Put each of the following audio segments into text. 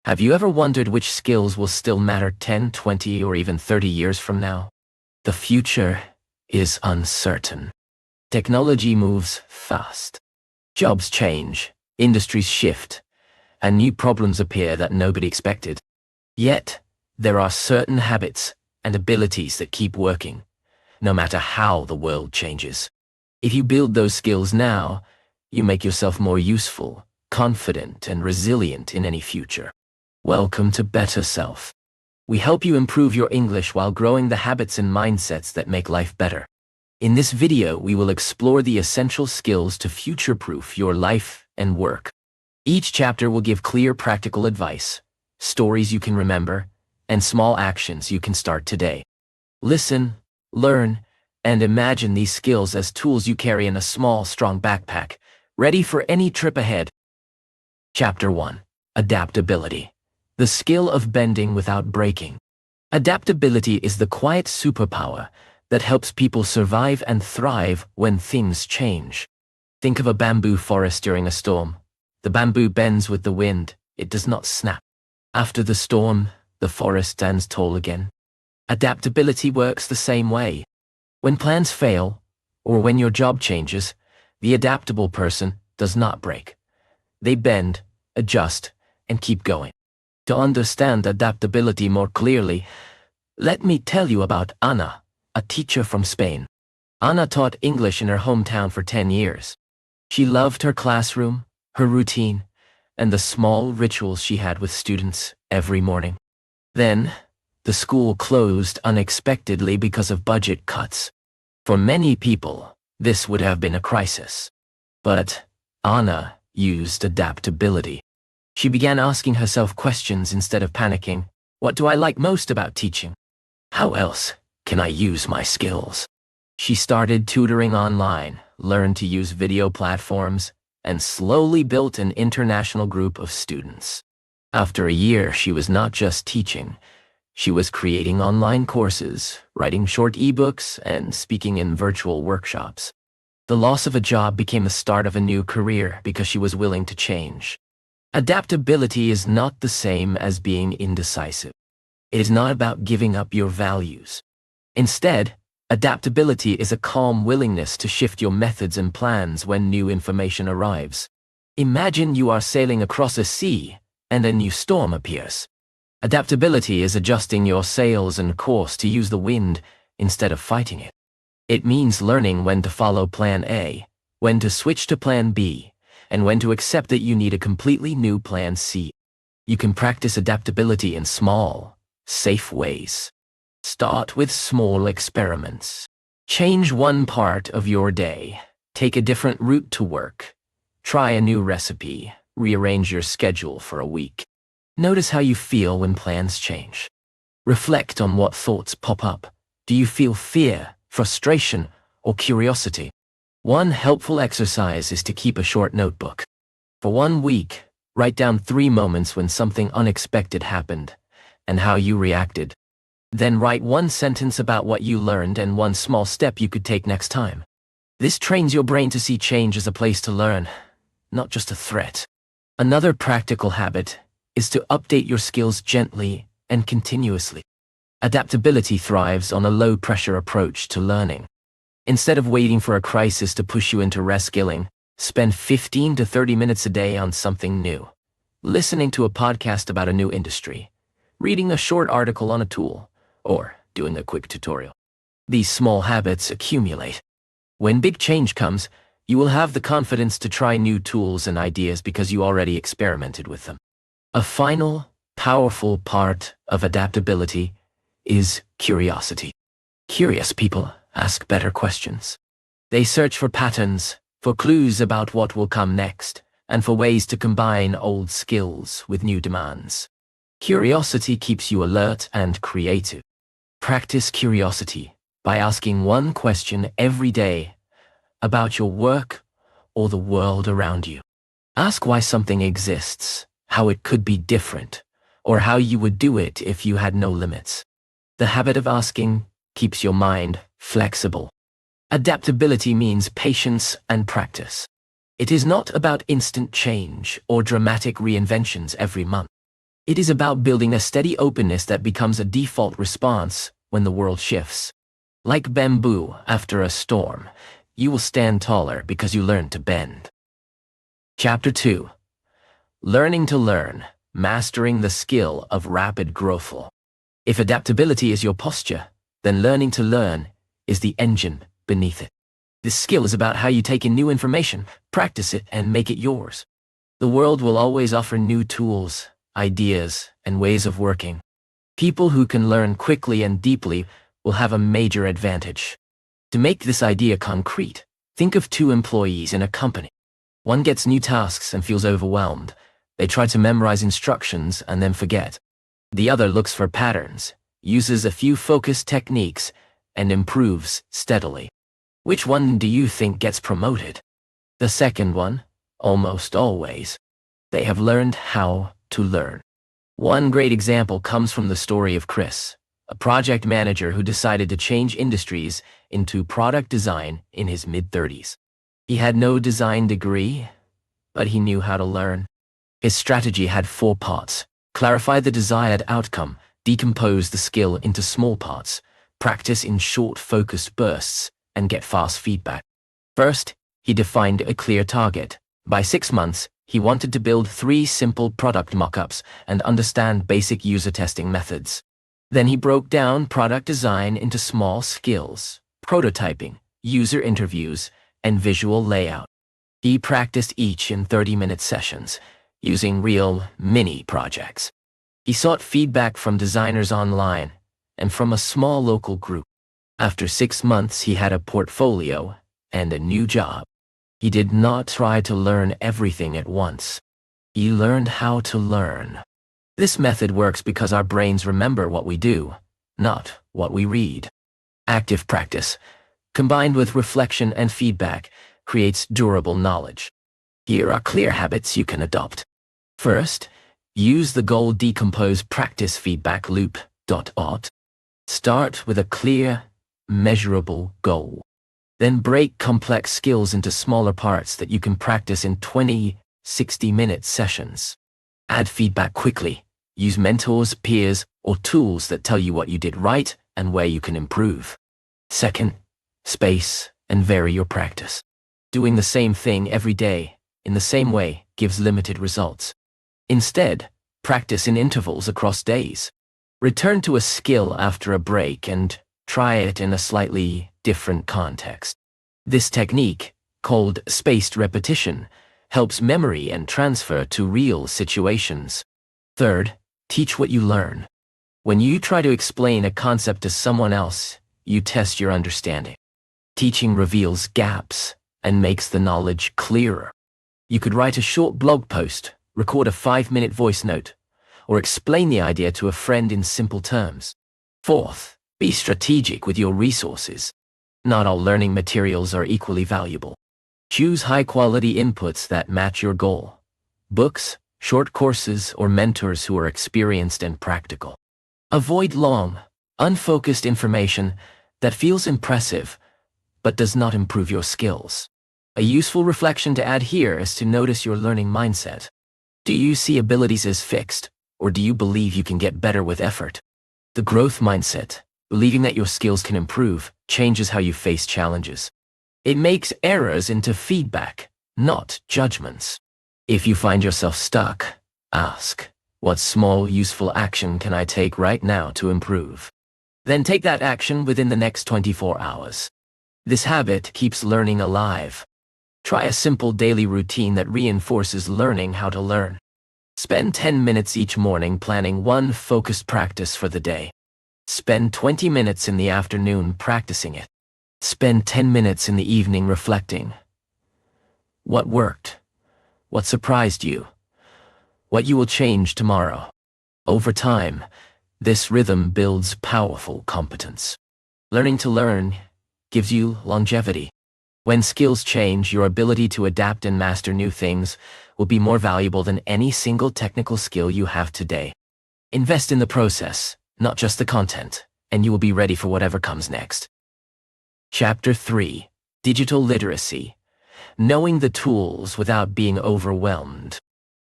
Have you ever wondered which skills will still matter 10, 20, or even 30 years from now? The future is uncertain. Technology moves fast. Jobs change, industries shift, and new problems appear that nobody expected. Yet, there are certain habits and abilities that keep working, no matter how the world changes. If you build those skills now, you make yourself more useful, confident, and resilient in any future. Welcome to Better Self. We help you improve your English while growing the habits and mindsets that make life better. In this video, we will explore the essential skills to future-proof your life and work. Each chapter will give clear, practical advice, stories you can remember, and small actions you can start today. Listen, learn, and imagine these skills as tools you carry in a small, strong backpack, ready for any trip ahead. Chapter 1. Adaptability. The skill of bending without breaking. Adaptability is the quiet superpower that helps people survive and thrive when things change. Think of a bamboo forest during a storm. The bamboo bends with the wind, it does not snap. After the storm, the forest stands tall again. Adaptability works the same way. When plans fail, or when your job changes, the adaptable person does not break. They bend, adjust, and keep going. To understand adaptability more clearly, let me tell you about Ana, a teacher from Spain. Ana taught English in her hometown for 10 years. She loved her classroom, her routine, and the small rituals she had with students every morning. Then, the school closed unexpectedly because of budget cuts. For many people, this would have been a crisis. But Ana used adaptability. She began asking herself questions instead of panicking. What do I like most about teaching? How else can I use my skills? She started tutoring online, learned to use video platforms, and slowly built an international group of students. After a year, she was not just teaching. She was creating online courses, writing short ebooks, and speaking in virtual workshops. The loss of a job became the start of a new career because she was willing to change. Adaptability is not the same as being indecisive. It is not about giving up your values. Instead, adaptability is a calm willingness to shift your methods and plans when new information arrives. Imagine you are sailing across a sea and a new storm appears. Adaptability is adjusting your sails and course to use the wind instead of fighting it. It means learning when to follow plan A, when to switch to plan B, and when to accept that you need a completely new plan C. You can practice adaptability in small, safe ways. Start with small experiments. Change one part of your day. Take a different route to work. Try a new recipe. Rearrange your schedule for a week. Notice how you feel when plans change. Reflect on what thoughts pop up. Do you feel fear, frustration, or curiosity? One helpful exercise is to keep a short notebook. For 1 week, write down 3 moments when something unexpected happened and how you reacted. Then write 1 sentence about what you learned and 1 small step you could take next time. This trains your brain to see change as a place to learn, not just a threat. Another practical habit is to update your skills gently and continuously. Adaptability thrives on a low-pressure approach to learning. Instead of waiting for a crisis to push you into reskilling, spend 15 to 30 minutes a day on something new. Listening to a podcast about a new industry, reading a short article on a tool, or doing a quick tutorial. These small habits accumulate. When big change comes, you will have the confidence to try new tools and ideas because you already experimented with them. A final, powerful part of adaptability is curiosity. Curious people ask better questions. They search for patterns, for clues about what will come next, and for ways to combine old skills with new demands. Curiosity keeps you alert and creative. Practice curiosity by asking 1 question every day about your work or the world around you. Ask why something exists, how it could be different, or how you would do it if you had no limits. The habit of asking keeps your mind flexible. Adaptability means patience and practice. It is not about instant change or dramatic reinventions every month. It is about building a steady openness that becomes a default response when the world shifts. Like bamboo after a storm, you will stand taller because you learn to bend. Chapter 2. Learning to learn, mastering the skill of rapid growth. If adaptability is your posture, then learning to learn is the engine beneath it. This skill is about how you take in new information, practice it, and make it yours. The world will always offer new tools, ideas, and ways of working. People who can learn quickly and deeply will have a major advantage. To make this idea concrete, think of two employees in a company. One gets new tasks and feels overwhelmed. They try to memorize instructions and then forget. The other looks for patterns, uses a few focused techniques, and improves steadily. Which one do you think gets promoted? The second one, almost always. They have learned how to learn. One great example comes from the story of Chris, a project manager who decided to change industries into product design in his mid-30s. He had no design degree, but he knew how to learn. His strategy had 4 parts: clarify the desired outcome, decompose the skill into small parts, practice in short focused bursts, and get fast feedback. First, he defined a clear target. By 6 months, he wanted to build 3 simple product mock-ups and understand basic user testing methods. Then he broke down product design into small skills: prototyping, user interviews, and visual layout. He practiced each in 30-minute sessions, using real mini projects. He sought feedback from designers online and from a small local group. After 6 months, he had a portfolio and a new job. He did not try to learn everything at once. He learned how to learn. This method works because our brains remember what we do, not what we read. Active practice, combined with reflection and feedback, creates durable knowledge. Here are clear habits you can adopt. First, use the goal decompose practice feedback loop. Start with a clear, measurable goal. Then break complex skills into smaller parts that you can practice in 20, 60-minute sessions. Add feedback quickly. Use mentors, peers, or tools that tell you what you did right and where you can improve. Second, space and vary your practice. Doing the same thing every day, in the same way, gives limited results. Instead, practice in intervals across days. Return to a skill after a break and try it in a slightly different context. This technique, called spaced repetition, helps memory and transfer to real situations. Third, teach what you learn. When you try to explain a concept to someone else, you test your understanding. Teaching reveals gaps and makes the knowledge clearer. You could write a short blog post, record a 5-minute voice note, or explain the idea to a friend in simple terms. Fourth, be strategic with your resources. Not all learning materials are equally valuable. Choose high-quality inputs that match your goal. Books, short courses, or mentors who are experienced and practical. Avoid long, unfocused information that feels impressive but does not improve your skills. A useful reflection to add here is to notice your learning mindset. Do you see abilities as fixed, or do you believe you can get better with effort? The growth mindset, believing that your skills can improve, changes how you face challenges. It makes errors into feedback, not judgments. If you find yourself stuck, ask, what small, useful action can I take right now to improve? Then take that action within the next 24 hours. This habit keeps learning alive. Try a simple daily routine that reinforces learning how to learn. Spend 10 minutes each morning planning one focused practice for the day. Spend 20 minutes in the afternoon practicing it. Spend 10 minutes in the evening reflecting. What worked? What surprised you? What you will change tomorrow? Over time, this rhythm builds powerful competence. Learning to learn gives you longevity. When skills change, your ability to adapt and master new things will be more valuable than any single technical skill you have today. Invest in the process, not just the content, and you will be ready for whatever comes next. Chapter 3. Digital Literacy. Knowing the tools without being overwhelmed.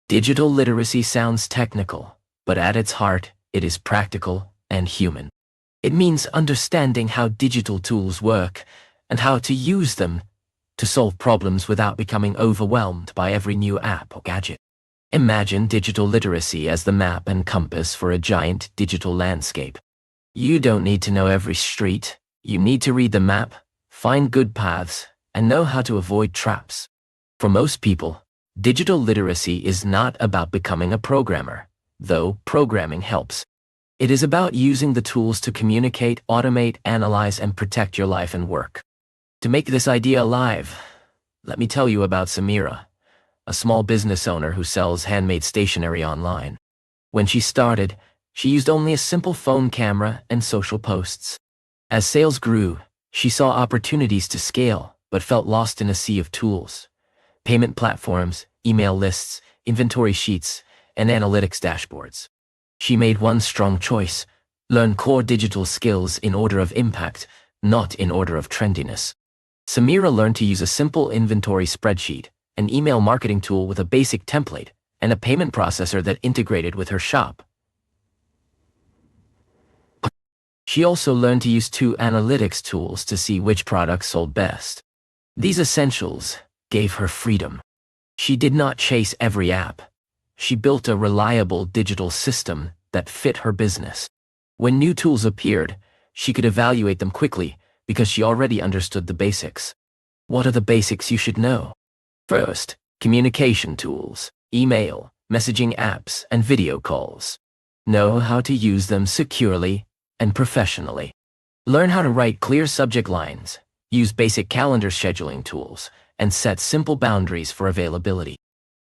Digital literacy sounds technical, but at its heart, it is practical and human. It means understanding how digital tools work and how to use them to solve problems without becoming overwhelmed by every new app or gadget. Imagine digital literacy as the map and compass for a giant digital landscape. You don't need to know every street. You need to read the map, find good paths, and know how to avoid traps. For most people, digital literacy is not about becoming a programmer, though programming helps. It is about using the tools to communicate, automate, analyze, and protect your life and work. To make this idea alive, let me tell you about Samira, a small business owner who sells handmade stationery online. When she started, she used only a simple phone camera and social posts. As sales grew, she saw opportunities to scale, but felt lost in a sea of tools. Payment platforms, email lists, inventory sheets, and analytics dashboards. She made one strong choice: learn core digital skills in order of impact, not in order of trendiness. Samira learned to use a simple inventory spreadsheet, an email marketing tool with a basic template, and a payment processor that integrated with her shop. She also learned to use 2 analytics tools to see which products sold best. These essentials gave her freedom. She did not chase every app. She built a reliable digital system that fit her business. When new tools appeared, she could evaluate them quickly because she already understood the basics. What are the basics you should know? First, communication tools, email, messaging apps, and video calls. Know how to use them securely and professionally. Learn how to write clear subject lines, use basic calendar scheduling tools, and set simple boundaries for availability.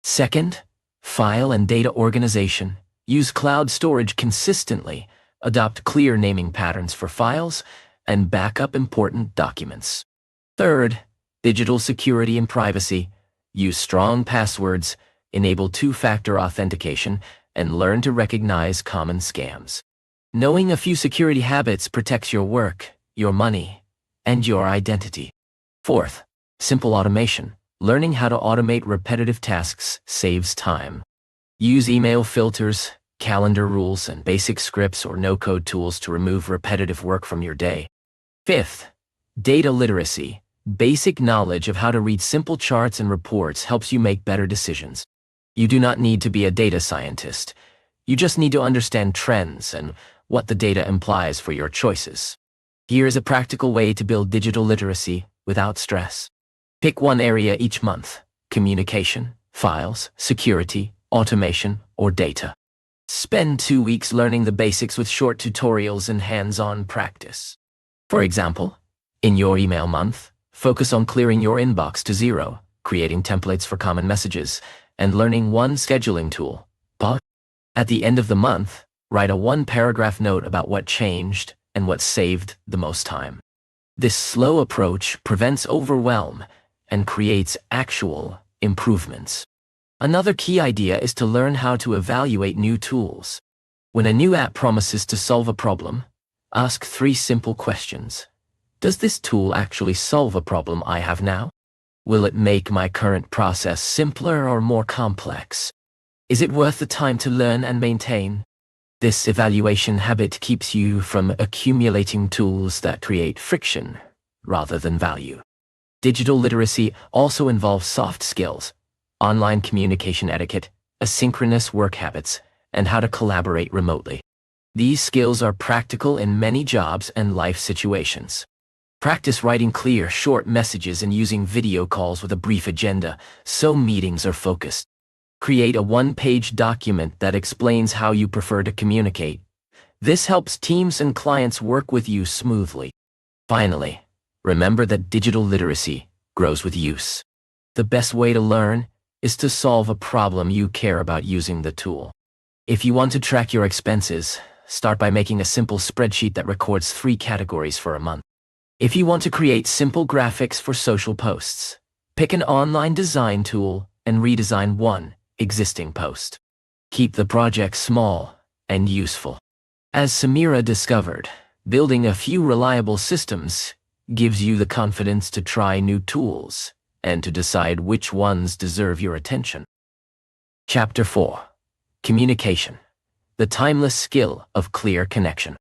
Second, file and data organization. Use cloud storage consistently, adopt clear naming patterns for files, and back up important documents. Third, digital security and privacy. Use strong passwords, enable 2-factor authentication, and learn to recognize common scams. Knowing a few security habits protects your work, your money, and your identity. Fourth, simple automation. Learning how to automate repetitive tasks saves time. Use email filters, calendar rules, and basic scripts or no-code tools to remove repetitive work from your day. Fifth, data literacy. Basic knowledge of how to read simple charts and reports helps you make better decisions. You do not need to be a data scientist. You just need to understand trends and what the data implies for your choices. Here is a practical way to build digital literacy without stress. Pick one area each month: communication, files, security, automation, or data. Spend 2 weeks learning the basics with short tutorials and hands-on practice. For example, in your email month, focus on clearing your inbox to 0, creating templates for common messages, and learning one scheduling tool. But at the end of the month, write a 1-paragraph note about what changed and what saved the most time. This slow approach prevents overwhelm and creates actual improvements. Another key idea is to learn how to evaluate new tools. When a new app promises to solve a problem, ask 3 simple questions. Does this tool actually solve a problem I have now? Will it make my current process simpler or more complex? Is it worth the time to learn and maintain? This evaluation habit keeps you from accumulating tools that create friction rather than value. Digital literacy also involves soft skills: online communication etiquette, asynchronous work habits, and how to collaborate remotely. These skills are practical in many jobs and life situations. Practice writing clear, short messages and using video calls with a brief agenda so meetings are focused. Create a 1-page document that explains how you prefer to communicate. This helps teams and clients work with you smoothly. Finally, remember that digital literacy grows with use. The best way to learn is to solve a problem you care about using the tool. If you want to track your expenses, start by making a simple spreadsheet that records 3 categories for a month. If you want to create simple graphics for social posts, pick an online design tool and redesign one existing post. Keep the project small and useful. As Samira discovered, building a few reliable systems gives you the confidence to try new tools and to decide which ones deserve your attention. Chapter 4. Communication. the timeless skill of clear connection.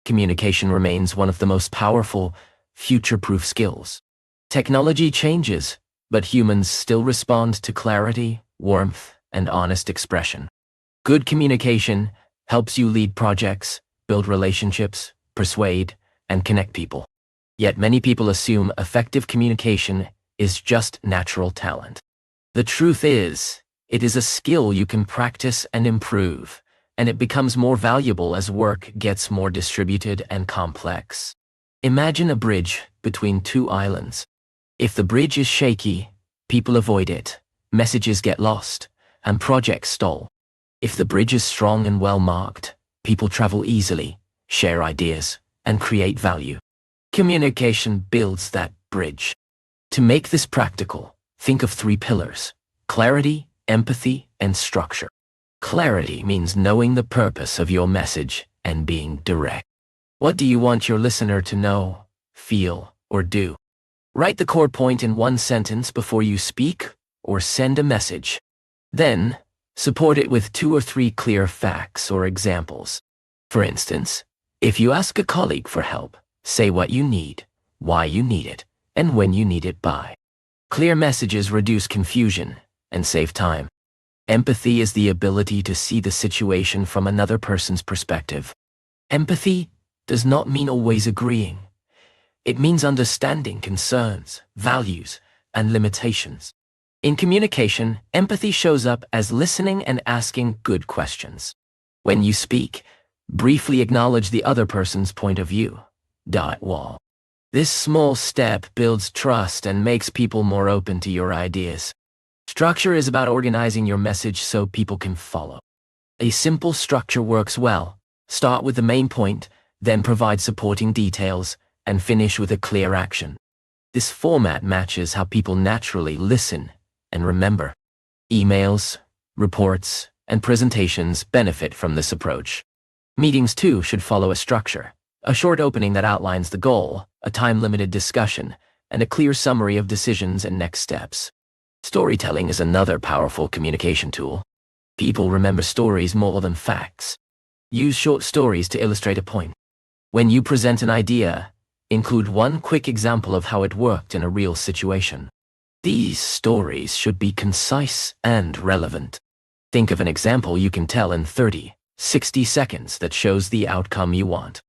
Communication remains one of the most powerful, future-proof skills. Technology changes, but humans still respond to clarity, warmth, and honest expression. Good communication helps you lead projects, build relationships, persuade, and connect people. Yet many people assume effective communication is just natural talent. The truth is, it is a skill you can practice and improve, and it becomes more valuable as work gets more distributed and complex. Imagine a bridge between two islands. If the bridge is shaky, people avoid it, messages get lost, and projects stall. If the bridge is strong and well marked, people travel easily, share ideas, and create value. Communication builds that bridge. To make this practical, think of 3 pillars: clarity, empathy, and structure. Clarity means knowing the purpose of your message and being direct. What do you want your listener to know, feel, or do? Write the core point in 1 sentence before you speak or send a message. Then, support it with 2 or 3 clear facts or examples. For instance, if you ask a colleague for help, say what you need, why you need it, and when you need it by. Clear messages reduce confusion and save time. Empathy is the ability to see the situation from another person's perspective. Empathy does not mean always agreeing. It means understanding concerns, values, and limitations. In communication, empathy shows up as listening and asking good questions. When you speak, briefly acknowledge the other person's point of view. Wall. This small step builds trust and makes people more open to your ideas. Structure is about organizing your message so people can follow. A simple structure works well. Start with the main point, then provide supporting details, and finish with a clear action. This format matches how people naturally listen and remember. Emails, reports, and presentations benefit from this approach. Meetings too should follow a structure. A short opening that outlines the goal, a time-limited discussion, and a clear summary of decisions and next steps. Storytelling is another powerful communication tool. People remember stories more than facts. Use short stories to illustrate a point. When you present an idea, include 1 quick example of how it worked in a real situation. These stories should be concise and relevant. Think of an example you can tell in 30, 60 seconds that shows the outcome you want.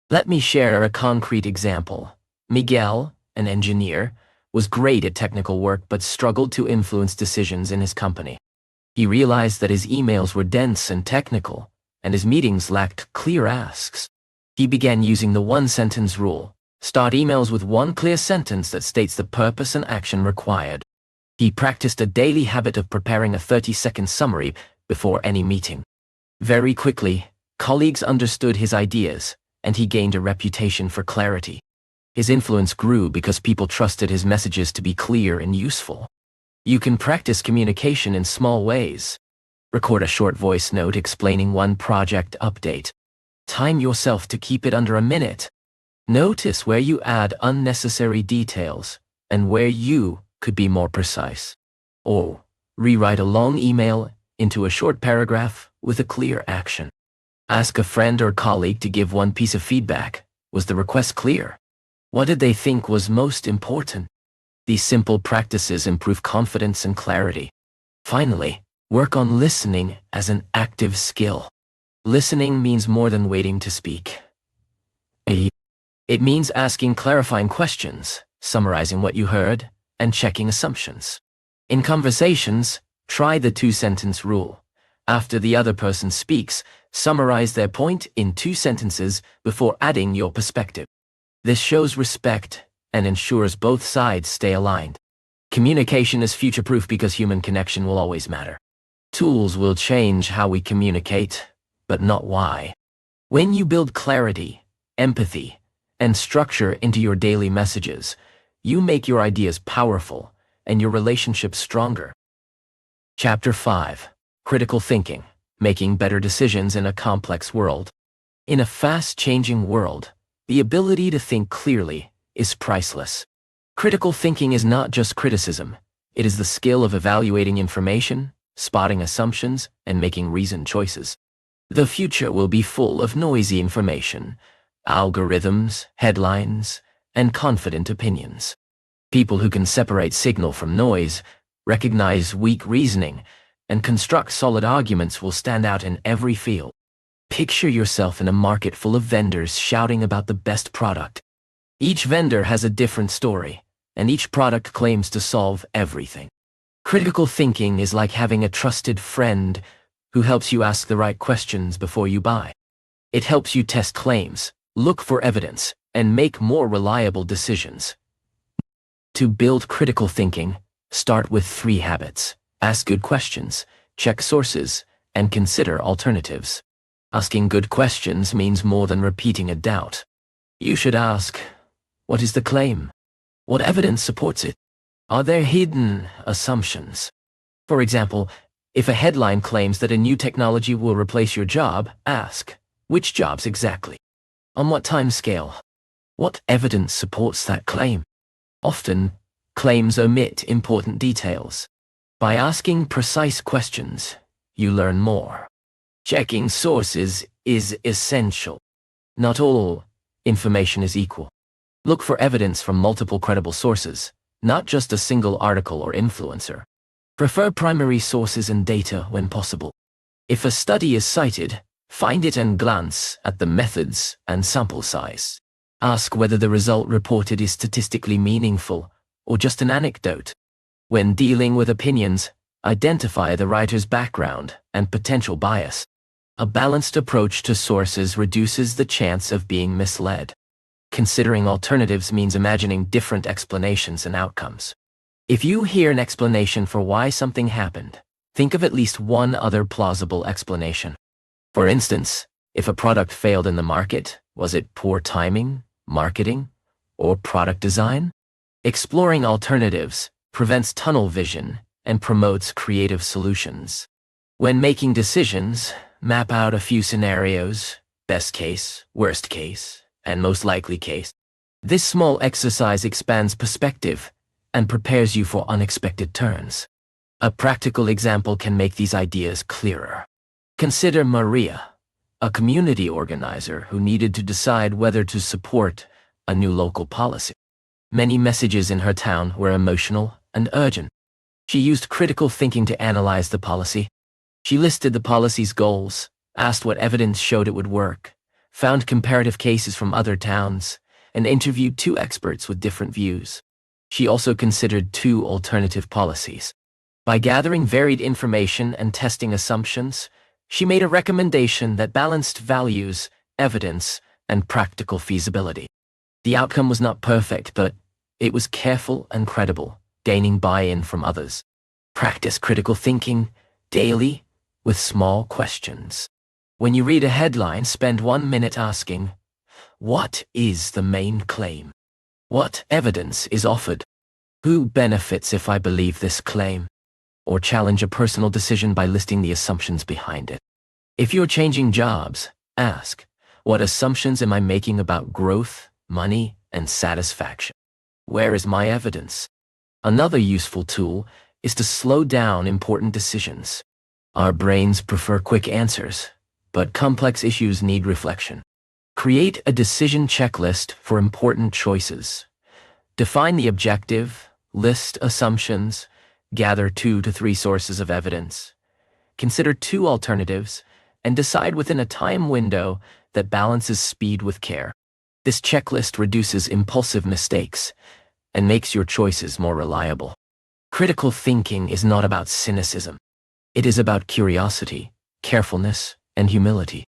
Let me share a concrete example. Miguel, an engineer, was great at technical work but struggled to influence decisions in his company. He realized that his emails were dense and technical, and his meetings lacked clear asks. He began using the 1-sentence rule. Start emails with 1 clear sentence that states the purpose and action required. He practiced a daily habit of preparing a 30-second summary before any meeting. Very quickly, colleagues understood his ideas, and he gained a reputation for clarity. His influence grew because people trusted his messages to be clear and useful. You can practice communication in small ways. Record a short voice note explaining 1 project update. Time yourself to keep it under a minute. Notice where you add unnecessary details and where you could be more precise. Or rewrite a long email into a short paragraph with a clear action. Ask a friend or colleague to give 1 piece of feedback. Was the request clear? What did they think was most important? These simple practices improve confidence and clarity. Finally, work on listening as an active skill. Listening means more than waiting to speak. It means asking clarifying questions, summarizing what you heard, and checking assumptions. In conversations, try the 2-sentence rule. After the other person speaks, summarize their point in 2 sentences before adding your perspective. This shows respect and ensures both sides stay aligned. Communication is future-proof because human connection will always matter. Tools will change how we communicate, but not why. When you build clarity, empathy, and structure into your daily messages, you make your ideas powerful and your relationships stronger. Chapter 5. Critical Thinking. Making Better Decisions in a Complex World. In a fast-changing world, the ability to think clearly is priceless. Critical thinking is not just criticism. It is the skill of evaluating information, spotting assumptions, and making reasoned choices. The future will be full of noisy information, algorithms, headlines, and confident opinions. People who can separate signal from noise, recognize weak reasoning, and construct solid arguments will stand out in every field. Picture yourself in a market full of vendors shouting about the best product. Each vendor has a different story, and each product claims to solve everything. Critical thinking is like having a trusted friend who helps you ask the right questions before you buy. It helps you test claims, look for evidence, and make more reliable decisions. To build critical thinking, start with 3 habits. Ask good questions, check sources, and consider alternatives. Asking good questions means more than repeating a doubt. You should ask, what is the claim? What evidence supports it? Are there hidden assumptions? For example, if a headline claims that a new technology will replace your job, ask, which jobs exactly? On what time scale? What evidence supports that claim? Often, claims omit important details. By asking precise questions, you learn more. Checking sources is essential. Not all information is equal. Look for evidence from multiple credible sources, not just a single article or influencer. Prefer primary sources and data when possible. If a study is cited, find it and glance at the methods and sample size. Ask whether the result reported is statistically meaningful or just an anecdote. When dealing with opinions, identify the writer's background and potential bias. A balanced approach to sources reduces the chance of being misled. Considering alternatives means imagining different explanations and outcomes. If you hear an explanation for why something happened, think of at least one other plausible explanation. For instance, if a product failed in the market, was it poor timing, marketing, or product design? Exploring alternatives prevents tunnel vision and promotes creative solutions. When making decisions, map out a few scenarios, best case, worst case, and most likely case. This small exercise expands perspective and prepares you for unexpected turns. A practical example can make these ideas clearer. Consider Maria, a community organizer who needed to decide whether to support a new local policy. Many messages in her town were emotional and urgent. She used critical thinking to analyze the policy. She listed the policy's goals, asked what evidence showed it would work, found comparative cases from other towns, and interviewed 2 experts with different views. She also considered 2 alternative policies. By gathering varied information and testing assumptions, she made a recommendation that balanced values, evidence, and practical feasibility. The outcome was not perfect, but it was careful and credible, gaining buy-in from others. Practice critical thinking daily with small questions. When you read a headline, spend 1 minute asking, what is the main claim? What evidence is offered? Who benefits if I believe this claim? Or challenge a personal decision by listing the assumptions behind it. If you're changing jobs, ask, what assumptions am I making about growth, money, and satisfaction? Where is my evidence? Another useful tool is to slow down important decisions. Our brains prefer quick answers, but complex issues need reflection. Create a decision checklist for important choices. Define the objective, list assumptions, gather 2 to 3 sources of evidence. Consider 2 alternatives, and decide within a time window that balances speed with care. This checklist reduces impulsive mistakes and makes your choices more reliable. Critical thinking is not about cynicism. It is about curiosity, carefulness, and humility.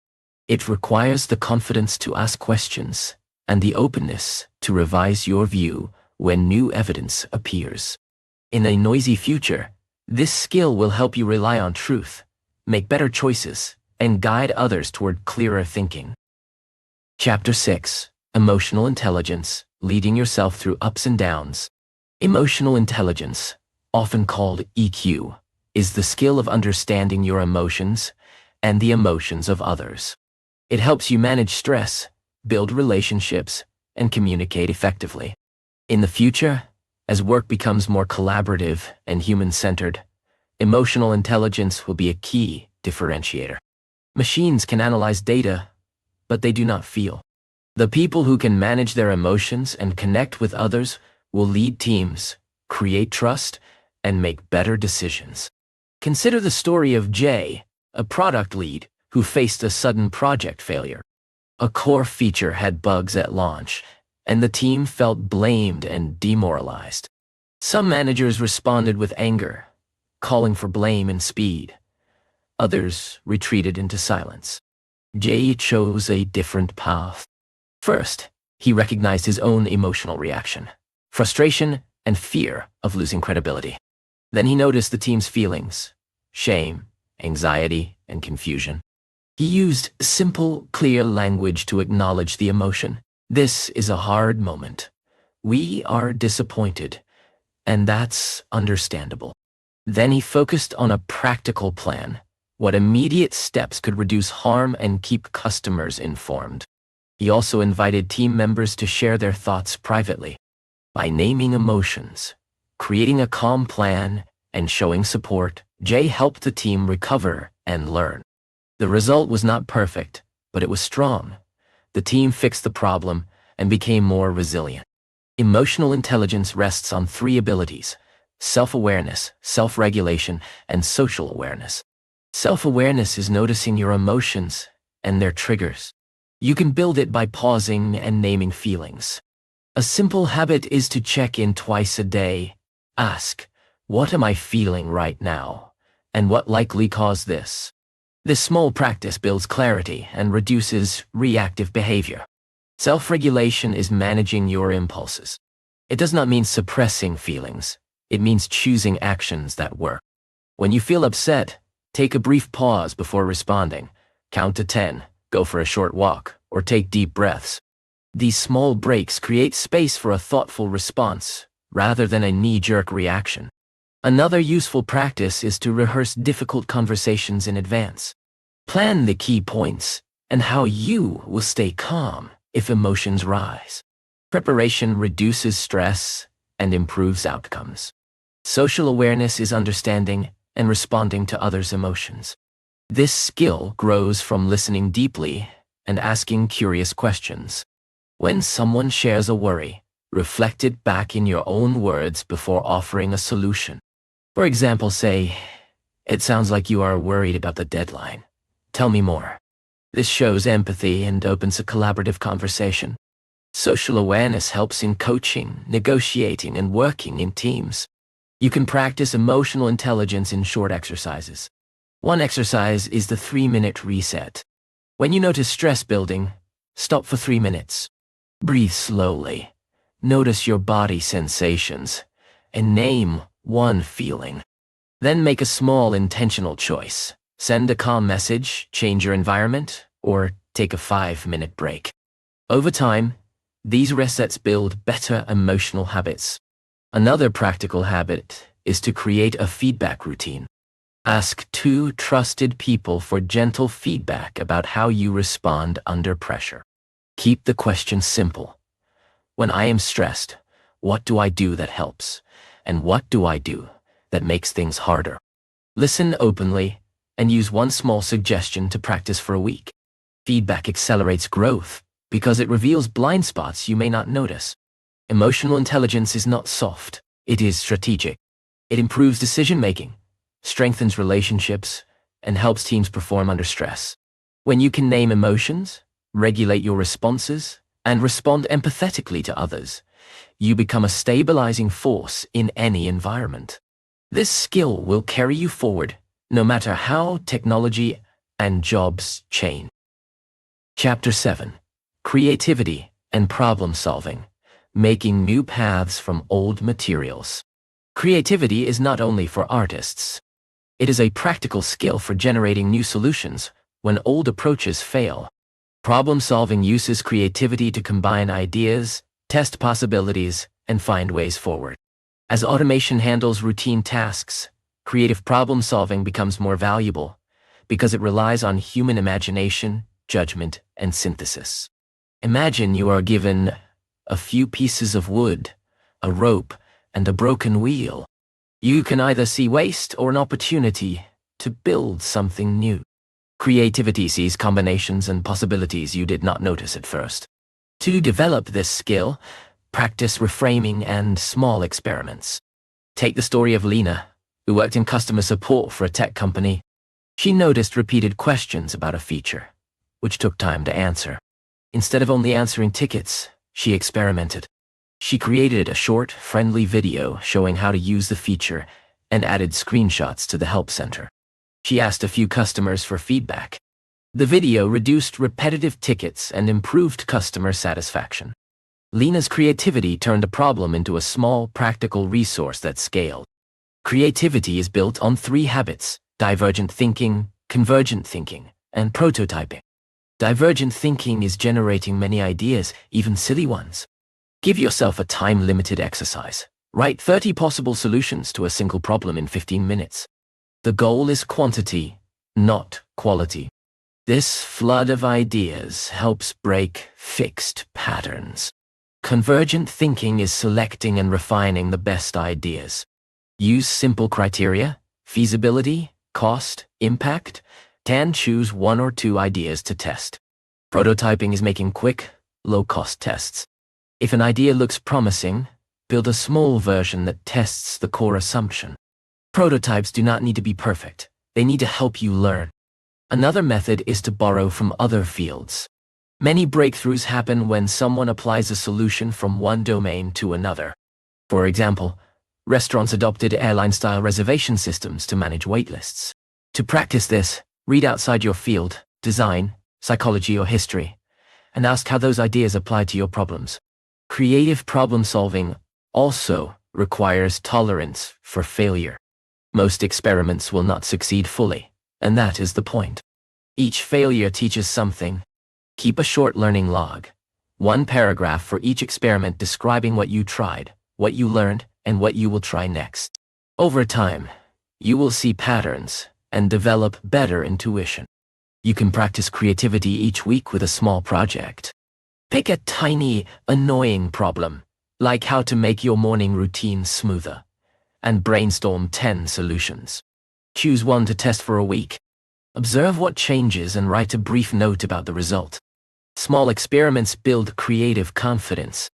It requires the confidence to ask questions and the openness to revise your view when new evidence appears. In a noisy future, this skill will help you rely on truth, make better choices, and guide others toward clearer thinking. Chapter 6. Emotional Intelligence, Leading Yourself Through Ups and Downs. Emotional intelligence, often called EQ, is the skill of understanding your emotions and the emotions of others. It helps you manage stress, build relationships, and communicate effectively. In the future, as work becomes more collaborative and human-centered, emotional intelligence will be a key differentiator. Machines can analyze data, but they do not feel. The people who can manage their emotions and connect with others will lead teams, create trust, and make better decisions. Consider the story of Jay, a product lead who faced a sudden project failure. A core feature had bugs at launch, and the team felt blamed and demoralized. Some managers responded with anger, calling for blame and speed. Others retreated into silence. Jay chose a different path. First, he recognized his own emotional reaction, frustration and fear of losing credibility. Then he noticed the team's feelings, shame, anxiety, and confusion. He used simple, clear language to acknowledge the emotion. This is a hard moment. We are disappointed, and that's understandable. Then he focused on a practical plan, what immediate steps could reduce harm and keep customers informed. He also invited team members to share their thoughts privately. By naming emotions, creating a calm plan, and showing support, Jay helped the team recover and learn. The result was not perfect, but it was strong. The team fixed the problem and became more resilient. Emotional intelligence rests on 3 abilities: self-awareness, self-regulation, and social awareness. Self-awareness is noticing your emotions and their triggers. You can build it by pausing and naming feelings. A simple habit is to check in twice a day. Ask, what am I feeling right now? And what likely caused this? This small practice builds clarity and reduces reactive behavior. Self-regulation is managing your impulses. It does not mean suppressing feelings. It means choosing actions that work. When you feel upset, take a brief pause before responding. Count to 10, go for a short walk, or take deep breaths. These small breaks create space for a thoughtful response, rather than a knee-jerk reaction. Another useful practice is to rehearse difficult conversations in advance. Plan the key points and how you will stay calm if emotions rise. Preparation reduces stress and improves outcomes. Social awareness is understanding and responding to others' emotions. This skill grows from listening deeply and asking curious questions. When someone shares a worry, reflect it back in your own words before offering a solution. For example, say, "It sounds like you are worried about the deadline. Tell me more." This shows empathy and opens a collaborative conversation. Social awareness helps in coaching, negotiating, and working in teams. You can practice emotional intelligence in short exercises. One exercise is the 3-minute reset. When you notice stress building, stop for 3 minutes. Breathe slowly. Notice your body sensations and name one feeling. Then make a small intentional choice. Send a calm message, change your environment, or take a 5-minute break. Over time, these resets build better emotional habits. Another practical habit is to create a feedback routine. Ask 2 trusted people for gentle feedback about how you respond under pressure. Keep the question simple. When I am stressed, what do I do that helps? And what do I do that makes things harder? Listen openly and use one small suggestion to practice for a week. Feedback accelerates growth because it reveals blind spots you may not notice. Emotional intelligence is not soft, it is strategic. It improves decision-making, strengthens relationships, and helps teams perform under stress. When you can name emotions, regulate your responses, and respond empathetically to others, you become a stabilizing force in any environment. This skill will carry you forward no matter how technology and jobs change. Chapter 7. Creativity and Problem Solving. Making new paths from old materials. Creativity is not only for artists. It is a practical skill for generating new solutions when old approaches fail. Problem-solving uses creativity to combine ideas, test possibilities, and find ways forward. As automation handles routine tasks, creative problem-solving becomes more valuable because it relies on human imagination, judgment, and synthesis. Imagine you are given a few pieces of wood, a rope, and a broken wheel. You can either see waste or an opportunity to build something new. Creativity sees combinations and possibilities you did not notice at first. To develop this skill, practice reframing and small experiments. Take the story of Lena, who worked in customer support for a tech company. She noticed repeated questions about a feature, which took time to answer. Instead of only answering tickets, she experimented. She created a short, friendly video showing how to use the feature and added screenshots to the help center. She asked a few customers for feedback. The video reduced repetitive tickets and improved customer satisfaction. Lena's creativity turned a problem into a small, practical resource that scaled. Creativity is built on 3 habits: divergent thinking, convergent thinking, and prototyping. Divergent thinking is generating many ideas, even silly ones. Give yourself a time-limited exercise. Write 30 possible solutions to a single problem in 15 minutes. The goal is quantity, not quality. This flood of ideas helps break fixed patterns. Convergent thinking is selecting and refining the best ideas. Use simple criteria: feasibility, cost, impact, and choose 1 or 2 ideas to test. Prototyping is making quick, low-cost tests. If an idea looks promising, build a small version that tests the core assumption. Prototypes do not need to be perfect. They need to help you learn. Another method is to borrow from other fields. Many breakthroughs happen when someone applies a solution from one domain to another. For example, restaurants adopted airline-style reservation systems to manage waitlists. To practice this, read outside your field, design, psychology, or history, and ask how those ideas apply to your problems. Creative problem-solving also requires tolerance for failure. Most experiments will not succeed fully, and that is the point. Each failure teaches something. Keep a short learning log. 1 paragraph for each experiment describing what you tried, what you learned, and what you will try next. Over time, you will see patterns and develop better intuition. You can practice creativity each week with a small project. Pick a tiny, annoying problem, like how to make your morning routine smoother, and brainstorm 10 solutions. Choose 1 to test for a week. Observe what changes and write a brief note about the result. Small experiments build creative confidence.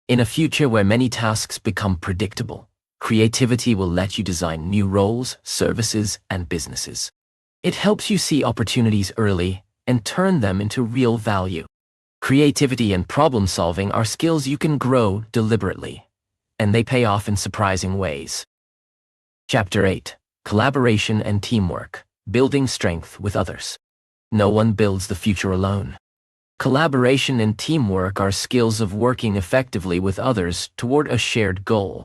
In a future where many tasks become predictable, creativity will let you design new roles, services, and businesses. It helps you see opportunities early and turn them into real value. Creativity and problem-solving are skills you can grow deliberately, and they pay off in surprising ways. Chapter 8: Collaboration and Teamwork, Building Strength with Others. No one builds the future alone. Collaboration and teamwork are skills of working effectively with others toward a shared goal.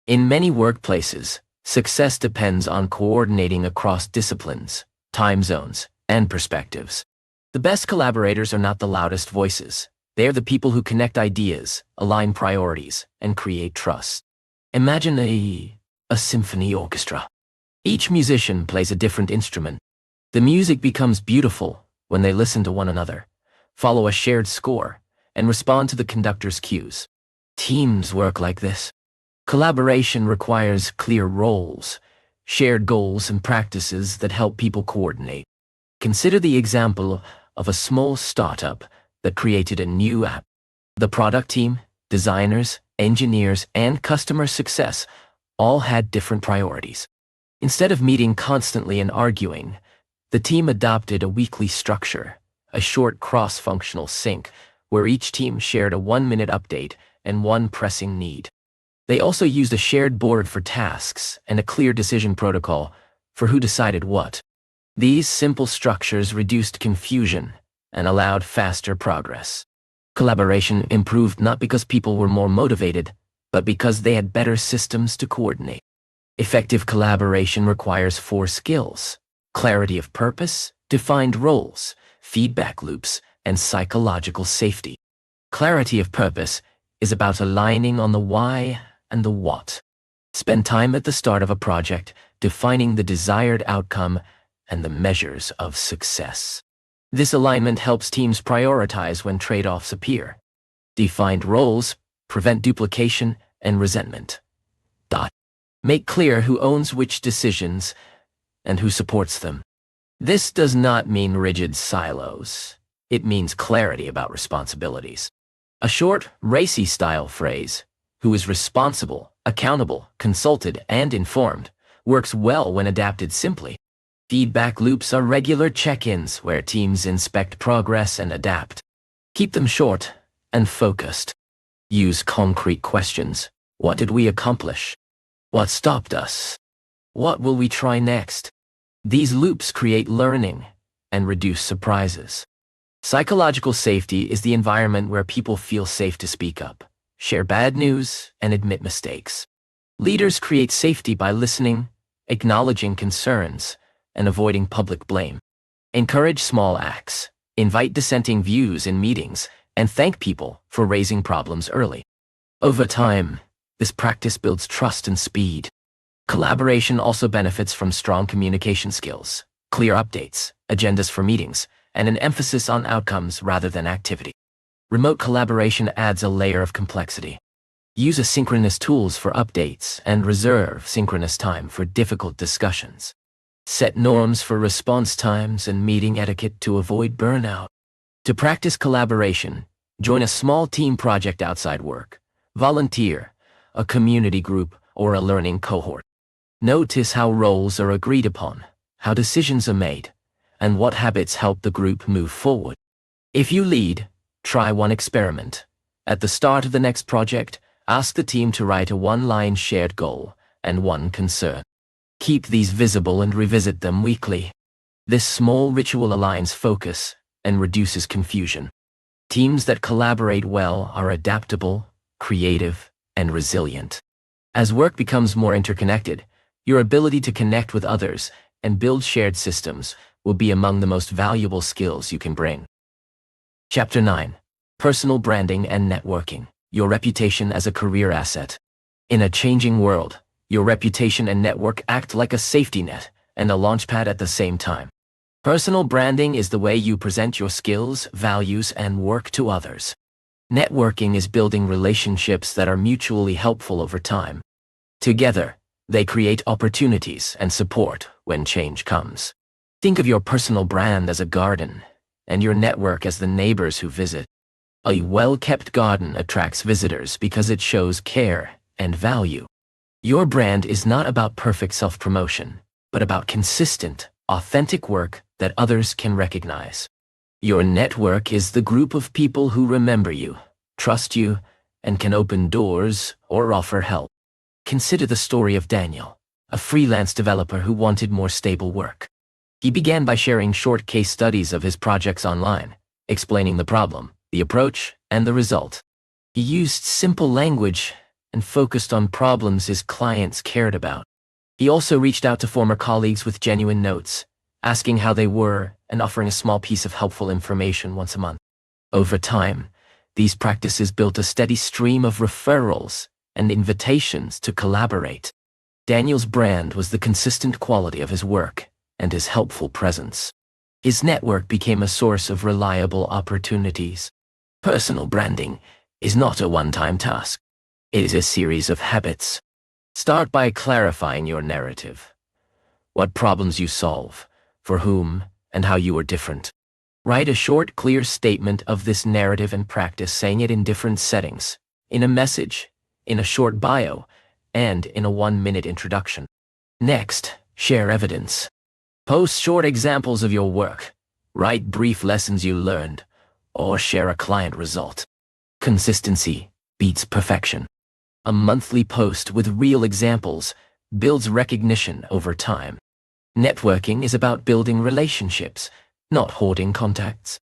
In many workplaces, success depends on coordinating across disciplines, time zones, and perspectives. The best collaborators are not the loudest voices. They are the people who connect ideas, align priorities, and create trust. Imagine a symphony orchestra. Each musician plays a different instrument. The music becomes beautiful when they listen to one another, follow a shared score, and respond to the conductor's cues. Teams work like this. Collaboration requires clear roles, shared goals, and practices that help people coordinate. Consider the example of a small startup that created a new app. The product team, designers, engineers, and customer success all had different priorities. Instead of meeting constantly and arguing, the team adopted a weekly structure, a short cross-functional sync, where each team shared a 1-minute update and one pressing need. They also used a shared board for tasks and a clear decision protocol for who decided what. These simple structures reduced confusion and allowed faster progress. Collaboration improved not because people were more motivated, but because they had better systems to coordinate. Effective collaboration requires 4 skills: clarity of purpose, defined roles, feedback loops, and psychological safety. Clarity of purpose is about aligning on the why and the what. Spend time at the start of a project defining the desired outcome and the measures of success. This alignment helps teams prioritize when trade-offs appear. Defined roles prevent duplication and resentment. Make clear who owns which decisions and who supports them. This does not mean rigid silos. It means clarity about responsibilities. A short, racy-style phrase, who is responsible, accountable, consulted, and informed, works well when adapted simply. Feedback loops are regular check-ins where teams inspect progress and adapt. Keep them short and focused. Use concrete questions. What did we accomplish? What stopped us? What will we try next? These loops create learning and reduce surprises. Psychological safety is the environment where people feel safe to speak up, share bad news, and admit mistakes. Leaders create safety by listening, acknowledging concerns, and avoiding public blame. Encourage small acts, invite dissenting views in meetings, and thank people for raising problems early. Over time, this practice builds trust and speed. Collaboration also benefits from strong communication skills, clear updates, agendas for meetings, and an emphasis on outcomes rather than activity. Remote collaboration adds a layer of complexity. Use asynchronous tools for updates and reserve synchronous time for difficult discussions. Set norms for response times and meeting etiquette to avoid burnout. To practice collaboration, join a small team project outside work, volunteer, a community group, or a learning cohort. Notice how roles are agreed upon, how decisions are made, and what habits help the group move forward. If you lead, try one experiment. At the start of the next project, ask the team to write a one-line shared goal and one concern. Keep these visible and revisit them weekly. This small ritual aligns focus and reduces confusion. Teams that collaborate well are adaptable, creative, and resilient. As work becomes more interconnected, your ability to connect with others and build shared systems will be among the most valuable skills you can bring. Chapter 9. Personal Branding and Networking. Your reputation as a career asset. In a changing world, your reputation and network act like a safety net and a launchpad at the same time. Personal branding is the way you present your skills, values, and work to others. Networking is building relationships that are mutually helpful over time. Together, they create opportunities and support when change comes. Think of your personal brand as a garden, and your network as the neighbors who visit. A well-kept garden attracts visitors because it shows care and value. Your brand is not about perfect self-promotion, but about consistent, authentic work that others can recognize. Your network is the group of people who remember you, trust you, and can open doors or offer help. Consider the story of Daniel, a freelance developer who wanted more stable work. He began by sharing short case studies of his projects online, explaining the problem, the approach, and the result. He used simple language and focused on problems his clients cared about. He also reached out to former colleagues with genuine notes, asking how they were and offering a small piece of helpful information once a month. Over time, these practices built a steady stream of referrals and invitations to collaborate. Daniel's brand was the consistent quality of his work and his helpful presence. His network became a source of reliable opportunities. Personal branding is not a one-time task. It is a series of habits. Start by clarifying your narrative. What problems you solve, for whom, and how you are different. Write a short, clear statement of this narrative and practice saying it in different settings, in a message, in a short bio, and in a 1-minute introduction. Next, share evidence. Post short examples of your work. Write brief lessons you learned, or share a client result. Consistency beats perfection. A monthly post with real examples builds recognition over time. Networking is about building relationships, not hoarding contacts.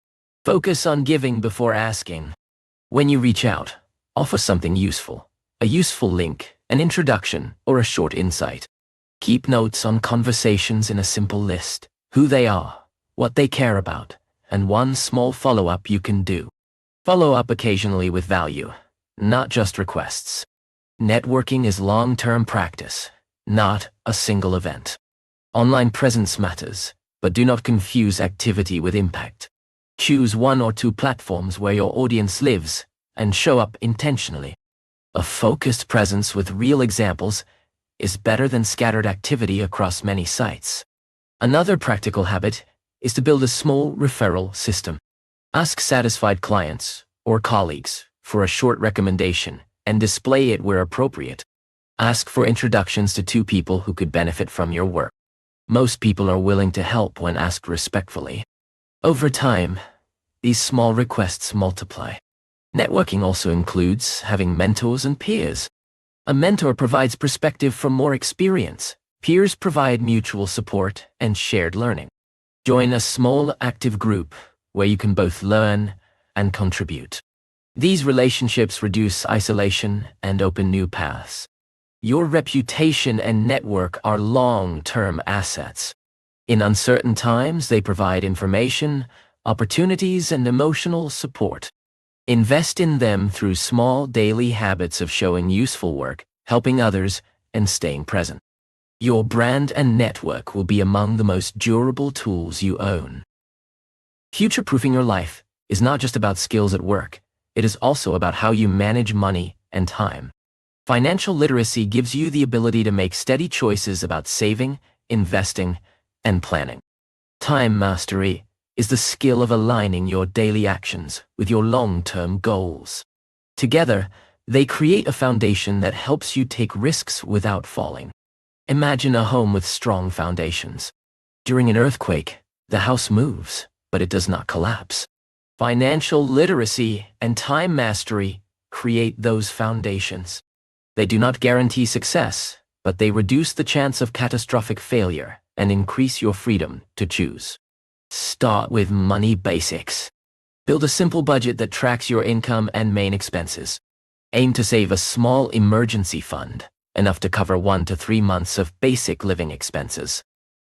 Focus on giving before asking. When you reach out, offer something useful, a useful link, an introduction, or a short insight. Keep notes on conversations in a simple list, who they are, what they care about, and one small follow-up you can do. Follow up occasionally with value, not just requests. Networking is long-term practice, not a single event. Online presence matters, but do not confuse activity with impact. Choose 1 or 2 platforms where your audience lives and show up intentionally. A focused presence with real examples is better than scattered activity across many sites. Another practical habit is to build a small referral system. Ask satisfied clients or colleagues for a short recommendation and display it where appropriate. Ask for introductions to 2 people who could benefit from your work. Most people are willing to help when asked respectfully. Over time, these small requests multiply. Networking also includes having mentors and peers. A mentor provides perspective from more experience. Peers provide mutual support and shared learning. Join a small, active group where you can both learn and contribute. These relationships reduce isolation and open new paths. Your reputation and network are long-term assets. In uncertain times, they provide information, opportunities, and emotional support. Invest in them through small daily habits of showing useful work, helping others, and staying present. Your brand and network will be among the most durable tools you own. Future-proofing your life is not just about skills at work. It is also about how you manage money and time. Financial literacy gives you the ability to make steady choices about saving, investing, and planning. Time mastery is the skill of aligning your daily actions with your long-term goals. Together, they create a foundation that helps you take risks without falling. Imagine a home with strong foundations. During an earthquake, the house moves, but it does not collapse. Financial literacy and time mastery create those foundations. They do not guarantee success, but they reduce the chance of catastrophic failure and increase your freedom to choose. Start with money basics. Build a simple budget that tracks your income and main expenses. Aim to save a small emergency fund, enough to cover 1 to 3 months of basic living expenses.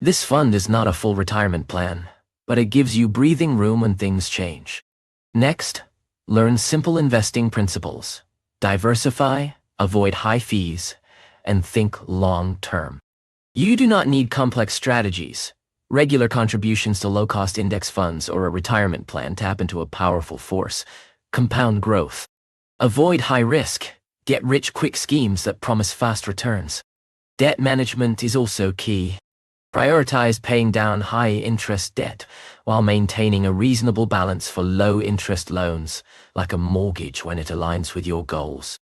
This fund is not a full retirement plan, but it gives you breathing room when things change. Next, learn simple investing principles. Diversify, avoid high fees, and think long-term. You do not need complex strategies. Regular contributions to low-cost index funds or a retirement plan tap into a powerful force: compound growth. Avoid high-risk, get-rich-quick schemes that promise fast returns. Debt management is also key. Prioritize paying down high-interest debt while maintaining a reasonable balance for low-interest loans, like a mortgage when it aligns with your goals.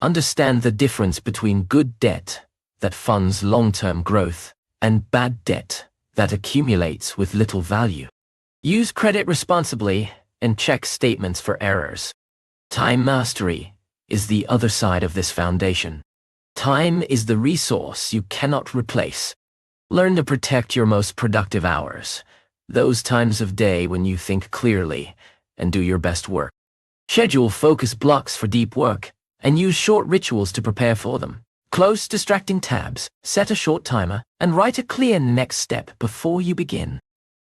Understand the difference between good debt that funds long-term growth and bad debt that accumulates with little value. Use credit responsibly and check statements for errors. Time mastery is the other side of this foundation. Time is the resource you cannot replace. Learn to protect your most productive hours, those times of day when you think clearly and do your best work. Schedule focus blocks for deep work and use short rituals to prepare for them. Close distracting tabs, set a short timer, and write a clear next step before you begin.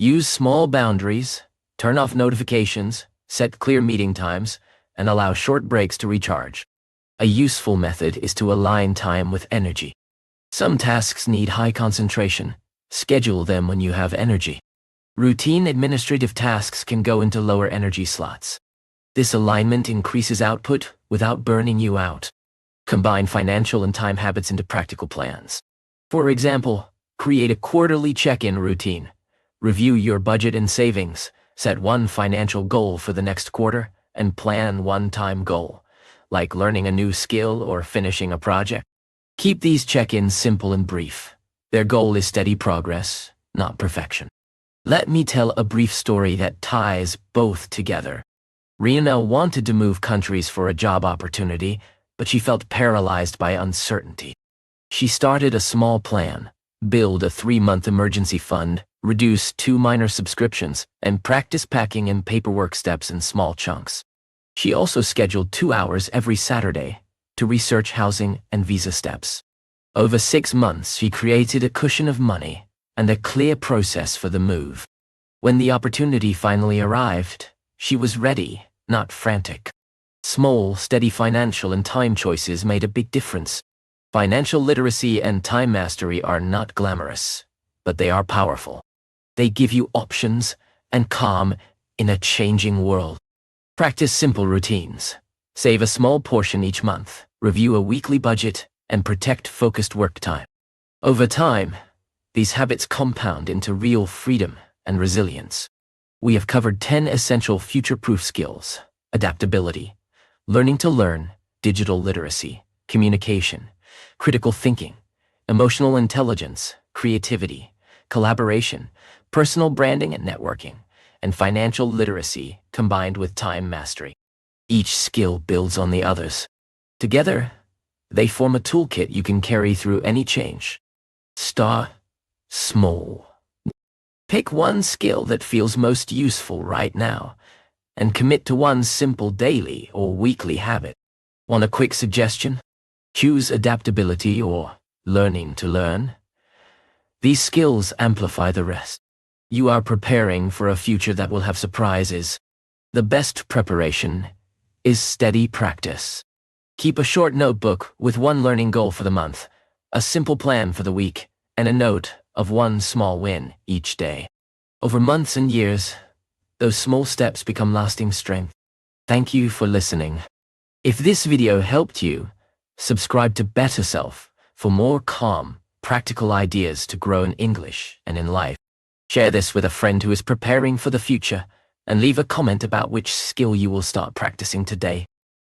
Use small boundaries, turn off notifications, set clear meeting times, and allow short breaks to recharge. A useful method is to align time with energy. Some tasks need high concentration. Schedule them when you have energy. Routine administrative tasks can go into lower energy slots. This alignment increases output without burning you out. Combine financial and time habits into practical plans. For example, create a quarterly check-in routine. Review your budget and savings, set one financial goal for the next quarter, and plan one-time goal, like learning a new skill or finishing a project. Keep these check-ins simple and brief. Their goal is steady progress, not perfection. Let me tell a brief story that ties both together. Rina wanted to move countries for a job opportunity, but she felt paralyzed by uncertainty. She started a small plan: build a 3-month emergency fund, reduce 2 minor subscriptions, and practice packing and paperwork steps in small chunks. She also scheduled 2 hours every Saturday to research housing and visa steps. Over 6 months, she created a cushion of money and a clear process for the move. When the opportunity finally arrived, she was ready, not frantic. Small, steady financial and time choices made a big difference. Financial literacy and time mastery are not glamorous, but they are powerful. They give you options and calm in a changing world. Practice simple routines. Save a small portion each month, review a weekly budget, and protect focused work time. Over time, These habits compound into real freedom and resilience. We have covered 10 essential future-proof skills: adaptability, learning to learn, digital literacy, communication, critical thinking, emotional intelligence, creativity, collaboration, personal branding and networking, and financial literacy combined with time mastery. Each skill builds on the others. Together, they form a toolkit you can carry through any change. Start small. Pick one skill that feels most useful right now, and commit to one simple daily or weekly habit. Want a quick suggestion? Choose adaptability or learning to learn. These skills amplify the rest. You are preparing for a future that will have surprises. The best preparation is steady practice. Keep a short notebook with one learning goal for the month, a simple plan for the week, and a note of one small win each day. Over months and years, those small steps become lasting strength. Thank you for listening. If this video helped you, subscribe to Better Self for more calm, practical ideas to grow in English and in life. Share this with a friend who is preparing for the future, and leave a comment about which skill you will start practicing today.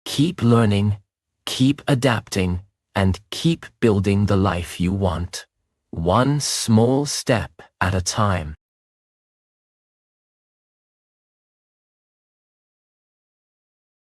Keep learning, keep adapting, and keep building the life you want, one small step at a time.